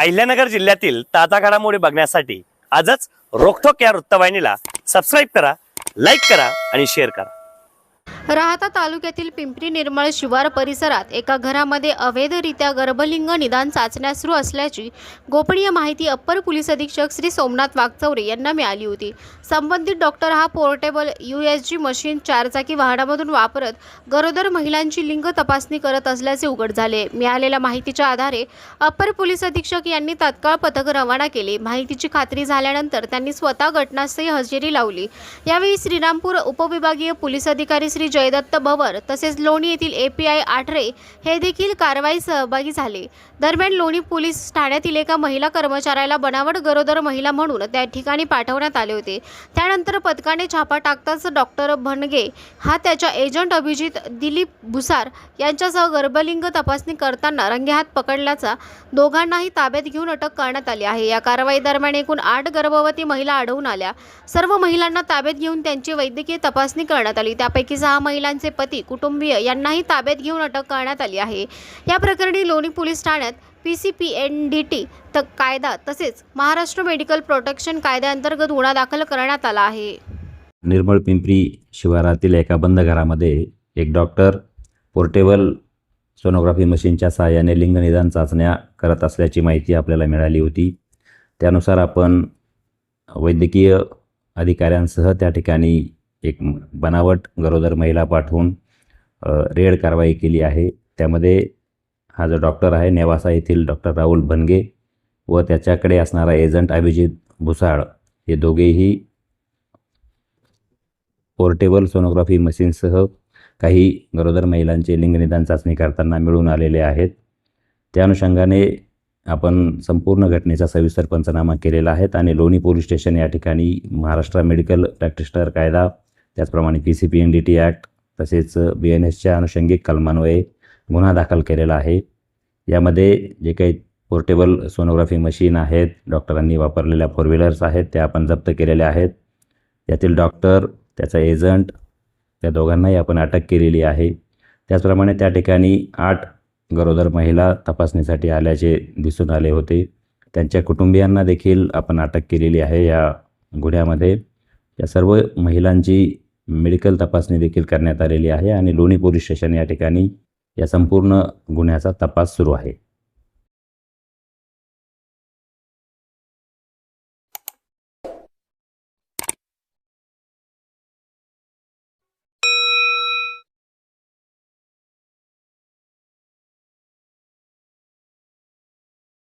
अहिल्यानगर जिल्ह्यातील ताजा घडामोडी बघण्यासाठी आजच रोखोक या वृत्तवाहिनीला सबस्क्राईब करा, लाईक करा आणि शेअर करा। राहाता तालुक्यातील पिंपरी निर्मळ शिवार परिसरात एका घरामध्ये अवैधरित्या गर्भलिंग निदान चाचण्या सुरू असल्याची गोपनीय माहिती अप्पर पोलीस अधीक्षक श्री सोमनाथ वागचौरे यांना मिळाली होती। संबंधित डॉक्टर हा पोर्टेबल USG मशीन 4 चाकी वाहनामधून वापरत गरोदर महिलांची लिंग तपासणी करत असल्याचे उघड झाले। मिळालेल्या माहितीच्या आधारे अप्पर पोलीस अधीक्षक यांनी तात्काळ पथक रवाना केले। माहितीची खात्री झाल्यानंतर त्यांनी स्वतः घटनास्थळी हजेरी लावली। यावेळी श्रीरामपूर उपविभागीय पोलीस अधिकारी श्री जयदत्त भवर तसेच लोणी येथील API आठरे हे देखील कारवाई सहभागी झाले। दरम्यान लोणी पोलीस ठाण्यातील एका महिला कर्मचाऱ्याला बनावट गरोदर महिला म्हणून त्या ठिकाणी पाठवण्यात आले होते। त्यानंतर पथकाने छापा टाकताच डॉक्टर भणगे हा त्याच्या एजंट अभिजित दिलीप भुसार यांच्यासह गर्भलिंग तपासणी करताना रंगेहात पकडल्याचा दोघांनाही ताब्यात घेऊन अटक करण्यात आली आहे। या कारवाई दरम्यान एकूण 8 गर्भवती महिला आढळून आल्या। सर्व महिलांना ताब्यात घेऊन त्यांची वैद्यकीय तपासणी करण्यात आली। त्यापैकी 6 महिलांचे पती कुटुंबीय यांनाही ताब्यात घेऊन अटक करण्यात आली आहे। या प्रकरणी लोणी पोलीस ठाण्यात PCPNDT कायदा तसेच महाराष्ट्र मेडिकल प्रोटेक्शन कायद्याअंतर्गत गुन्हा दाखल करण्यात आला आहे। निर्मळ पिंपरी शिवारातील एका बंद घरामध्ये एक डॉक्टर पोर्टेबल सोनोग्राफी मशीनच्या सहाय्याने लिंग निदान चाचण्या करत असल्याची माहिती आपल्याला मिळाली होती। त्यानुसार आपण वैद्यकीय अधिकाऱ्यांसह त्या ठिकाणी एक बनावट गरोदर महिला पाठवून रेड कारवाई केली आहे। त्यामध्ये हा जो डॉक्टर आहे नेवासा येथील डॉक्टर राहुल भणगे व त्याच्याकडे असणारा एजंट अभिजित भुसाळ हे दोघेही पोर्टेबल सोनोग्राफी मशीनसह काही गरोदर महिलांचे लिंगनिदान चाचणी करताना मिळून आलेले आहेत। त्या अनुषंगाने आपण संपूर्ण घटनेचा सविस्तर पंचनामा केलेला आहे आणि लोणी पोलीस स्टेशन या ठिकाणी महाराष्ट्र मेडिकल प्रॅक्टिशनर कायदा त्याचप्रमाणे PCPNDT ॲक्ट तसेच BNSच्या अनुषंगिक कलमान्वये गुन्हा दाखल केलेला आहे। यामध्ये जे काही पोर्टेबल सोनोग्राफी मशीन आहेत, डॉक्टरांनी वापरलेल्या 4 व्हीलर्स आहेत त्या आपण जप्त केलेल्या आहेत। यातील डॉक्टर त्याचा एजंट त्या दोघांनाही आपण अटक केलेली आहे। त्याचप्रमाणे त्या ठिकाणी 8 गरोदर महिला तपासणीसाठी आल्याचे दिसून आले होते। त्यांच्या कुटुंबियांना देखील आपण अटक केलेली आहे। या गुन्ह्यामध्ये या सर्व महिलांची मेडिकल तपासणी देखील करण्यात आलेली आहे आणि लोणी पोलीस स्टेशन या ठिकाणी या संपूर्ण गुन्ह्याचा तपास सुरू आहे।